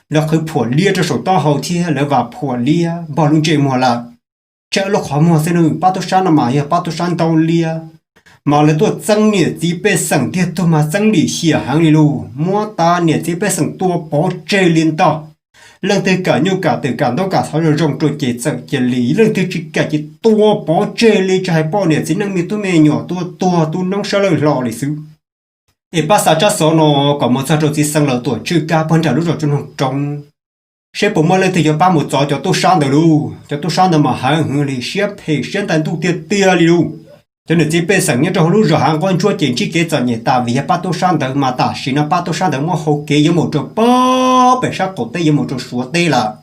nó cứ phổ lia cho số to hậu thia lại vào phổ lia bỏ luôn chơi mùa là chợ lúc khó mua xem nữa ba tô san mà ya ba tô san tàu lia mà lấy tôi tăng nhiệt chỉ bé sẵn thiệt tôi mà tăng đi xỉa hàng đi luôn mua ta nhiệt chỉ bé sẵn tua bỏ chơi liên to lần thứ cả nhu cả từ cả đâu cả sáu giờ rong trôi chế sẵn chế lý lần thứ chỉ cả chỉ tua bỏ chơi liên cho hai bỏ nhiệt chỉ năng mi tôi mẹ nhỏ tua nông sao lời lò lịch sử e ba sa cha số nó có một sao trôi chỉ sẵn là tuổi chưa cả phân trả lúc rồi cho nó trồng sẽ bố mẹ lên thì cho ba một cho tôi sang được luôn cho tôi sang được mà hàng người đi xếp thì xếp tận tu tiệt đi luôn cho nên chỉ biết rằng nhớ trong lúc rồi hàng con chúa chỉ kế cho nhẹ ta vì ba tô sang tới mà ta chỉ nó ba tô sang tới mà hậu kế giống một chỗ bó bể sát cổ tê giống một chỗ súa tê là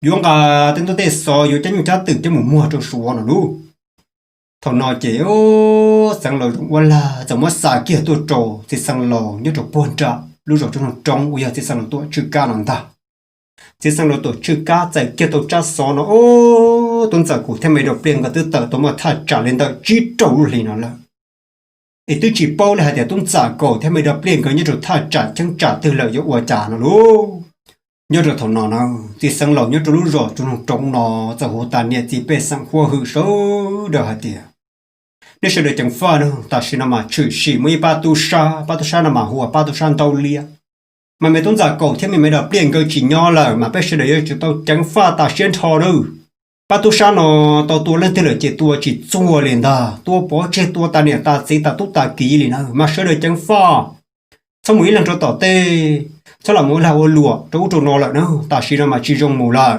dùng cả tên tôi tê so dùng chân cha tự cho một mua chỗ súa nó luôn thằng nó chỉ ô sang lò qua là giống mất xả kia tôi trổ thì sang lò nhớ chỗ buồn trả lúc rồi trong trong bây giờ thì sang lò tôi chưa ca nó ta chỉ sang lò tôi chưa ca tại kia tôi cha so nó ô tôi giờ cụ thêm mấy đầu tiền và tôi tự tôi mà thà trả lên tờ chỉ trâu liền nó là ý tôi chỉ bao là để tôi trả cổ thêm mấy đầu tiền cái như rồi thà trả chẳng trả từ lợi dụng của trả nó luôn nhớ rồi thằng nó thì sang lò nhớ rồi lúc rồi trong trong nó giờ hồ tàn nhẹ chỉ bé sang khoa hư số đời hạt tiền nếu sẽ được chẳng pha đâu ta sẽ nằm mà chửi xì mấy ba tu sa nằm mà hùa ba tu sa tàu lia mà mấy tôn giả cổ thêm mấy đầu tiền cái chỉ nhỏ là mà bé sẽ được chúng tao chẳng pha ta xuyên thò đâu ba tu sa nó tao tua lên thế là chỉ tua chỉ chua liền ta tua bỏ chết tua ta nè ta chỉ ta tút ta kỹ liền mà sẽ được chẳng pha xong mỗi lần cho tao tê sao là mỗi là ô lụa trâu trâu nó lại nữa ta chỉ nằm mà chỉ dùng mù lại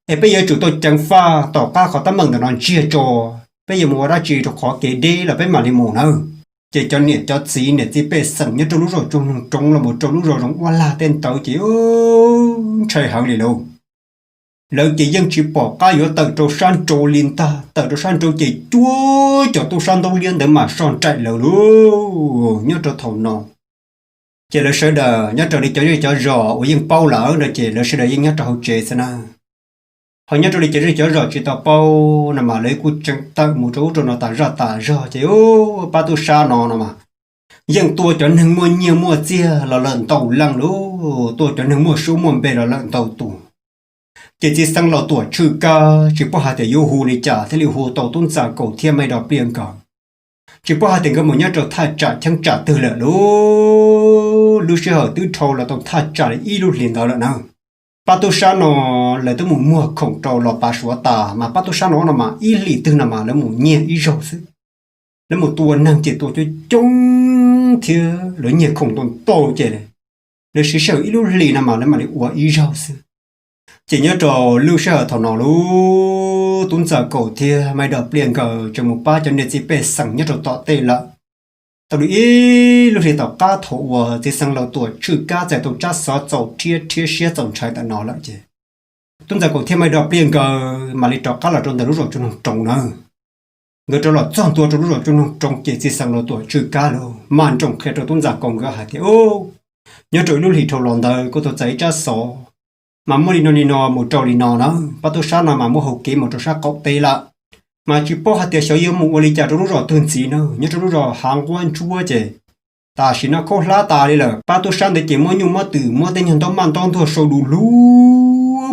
em bây giờ chúng tôi chẳng pha tao ca khó tắm mừng để nó chia cho bây giờ mua ra chỉ cho khó kế đi là bên mà đi mù nữa chỉ cho nhiệt cho xí nhiệt chỉ bé sẵn nhất trong lúc rồi trong là một trong lúc rồi trong qua là tên tàu chỉ trời hận đi đâu lời chỉ dân chỉ bỏ cái yếu tàu trâu san trâu liên ta tàu trâu san trâu chỉ chúa cho tôi san đâu liên để mà son chạy lờ luôn nhớ cho thầu nó chỉ là sợ đờ nhớ cho đi cho rõ ở dân bao lỡ rồi chỉ là sợ đờ dân nhớ cho hậu chế xem nào họ nhớ cho đi chơi cho rồi chỉ tao bao nằm mà lấy cú chân tao một chỗ rồi nó tạt ra chứ ô ba tu sa nó mà dân tôi cho nên mua nhiều mua chia là lợn tàu lăng đó tôi cho nên mua số mua bè là lợn tàu tù chỉ sang lò tuổi trừ ca chỉ có hai tiền yêu hù này trả thế liệu hù tàu tôn giả cổ thiên mây đỏ biển cả chỉ có hai tiền cái một nhát rồi thay trả chẳng trả từ lợn đó lúc sẽ hỏi từ thầu là tàu thay trả để ít lúc liền đó lợn nào ba tu sa nó là tôi muốn mua khổng trâu lò ba số ta mà ba tu sa nó mà ít lì từ nào mà là muốn nhẹ ít rau xứ là một tuần năng chỉ tôi cho trống thì lấy nhẹ khổng tồn to chứ này lấy sự sợ ít lúc lì nào mà lấy mà lấy uống ít rau xứ chỉ nhớ trò lưu sợ thằng nó lu tuấn giờ cổ thì mày đập liền cờ cho một ba cho nên chỉ bé sẵn nhớ trò tọt tê là tao đi lúc thì tao cá thổ thì sang lâu tuổi trừ cá giải tao chát xóa dầu chia xé dòng trái tại nó lại chứ tuần giờ còn thêm mấy đợt liền cơ mà đi trọ cá là trong đời lúc rồi cho nó trồng nữa người trọ là chọn tuổi trong lúc rồi cho nó trồng chỉ sang lâu tuổi trừ cá luôn mà trồng khi trọ tuần giờ còn cái hạt thì ô nhớ trọ lúc thì trọ lòn đời cô tao giấy chát xóa mà mua đi nó một trọ đi nó đó bắt tôi sáng nào mà mua hộp ký một trọ sáng cọc tê là mà chỉ bỏ hạt tiền sợi yêu một lý trả trong rồi tuần gì nữa nhớ trong rồi hàng quan chúa chứ ta chỉ nó khó lá ta đi là ba tôi sang để chỉ mua nhung mua từ mua tên nhân tông man tông thôi sâu đủ lú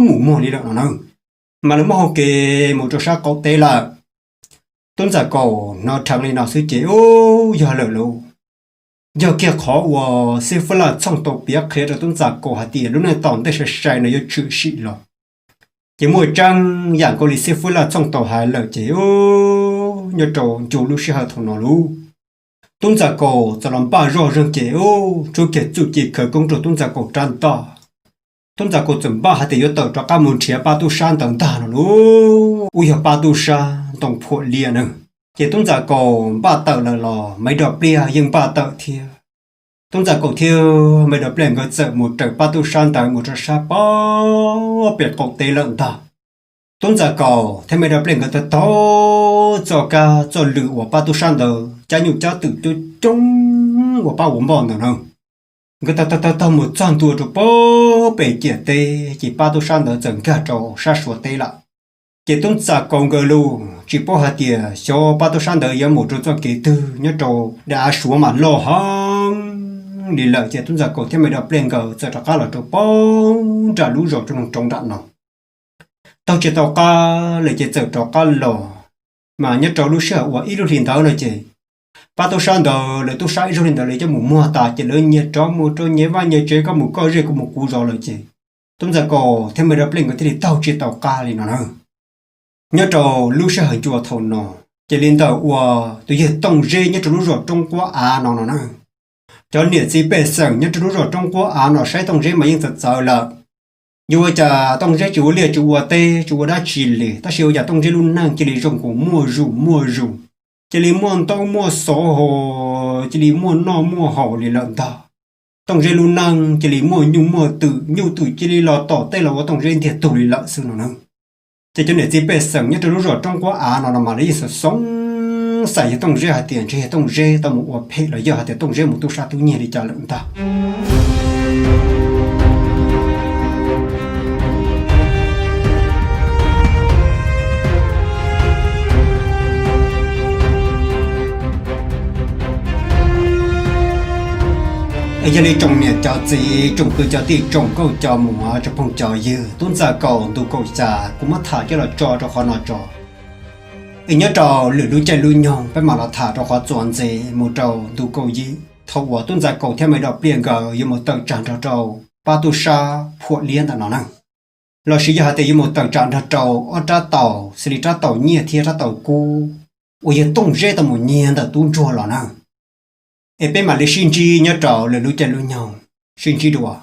mù mù đi được nó mà nó mua kề một chỗ sát có tê là tuần giả cổ nó thằng này nó sẽ chế ô giờ lỡ luôn giờ kia khó và sẽ phải là trong tổ biết khi rồi tuần giả cổ hạt tiền lúc này tòn để sẽ sai nó yêu chữ sĩ rồi chỉ mỗi trang dạng có lý sẽ phải là trong tàu hải lợi chế ô nhớ trâu chủ lưu sẽ hợp thằng nó luôn tôn giả cổจะ làm ba rõ ràng chế ô chú kể chủ chỉ khởi công cho tôn giả cổ tràn to tôn giả cổ chuẩn ba hạt tiền tàu cho các môn chia ba tu san tầng ta nó luôn ui học ba tu sa tổng phụ liền nữa chỉ tôn giả cổ ba tàu là lò mấy đợt bia nhưng ba tàu thì tôn giả cổ thiêu mấy đợt lên có sợ một trận ba tu san tầng một trận sa bao biệt cổ tê lợn ta tôn giả cổ thêm mấy đợt lên có thật to cho ca cho lự của ba tu san tầng cha nhục cha tự cho trống của ba uống bòn nữa không người ta một trăm tuổi rồi bao bể chia tê chỉ ba tu san tầng整个trâu sa sủa tê lại chỉ tôn giả cổ người luôn chỉ bao hạt tiền cho ba tu san tầng có một chỗ cho kế tư nhớ trâu đã sủa mà lo hăng đi lợi chỉ tôn giả cổ thêm mấy đợt lên có cho các là trâu bao trả lũ rồi trong trong đạn nó tao chỉ tao ca lại chỉ chờ cho ca lò mà nhớ trâu lũ sợ và ít lúc hiện tao này chỉ ba tôi sang đó lại tôi sai rồi hiện tại lại cho một mua ta chỉ lấy nhớ cho một cho nhớ và nhớ chơi có một coi riêng có một cú rồi lại chỉ tôi giờ có thêm mấy đợt lên có thể tao chỉ tao ca liền nó nhớ trâu lũ sợ hình chùa thầu nó chỉ lên tao và tôi giờ tông rê nhớ trâu lũ rồi trong quá nó cho nên chỉ bé sẵn nhớ trâu lũ rồi trong quá nó sai tông rê mà nhưng thật sự là dù cha tông rễ chú liệt chú tê chú đã chỉ lệ ta siêu giờ tông rễ luôn năng chỉ để dùng của mua rủ chỉ li mua tao mua số hồ chỉ li mua no mua hồ li lợn ta tông dây lu năng chỉ li mua nhu từ chỉ li lò tỏ tay là tông dây thiệt tụ li lợn xưa nó năng chỉ cho nên chỉ bé sừng nhất lúc rồi trong quá nó mà lấy sự sống xài tông dây hạt tiền chỉ tông dây tao một phê là giờ hạt tiền tông dây một tu sa tu nhẹ đi trả lợn ta giờ đi trồng nè cho gì trồng cứ cho ti trồng câu cho mùa cho phong cho dư tuôn ra cầu tu cầu già cũng mất thả cho là cho khó nó cho nhớ trò lửa lúa chạy lúa nhong phải mà là thả cho khó chọn gì một trâu tu cầu gì thâu quả tuôn ra cầu theo mấy đọc liền gờ như một tầng tràn cho trâu ba tu sa phụ liên là nó năng lo sử dụng thì như một tầng tràn cho trâu ở tra tàu xử lý tra tàu nhẹ thì tra tàu cu ôi giờ tung rễ tàu một nhẹ là tuôn chua là năng em bên mà lấy sinh chi nhớ trò lửa lúa chạy lúa nhong sinh chi đùa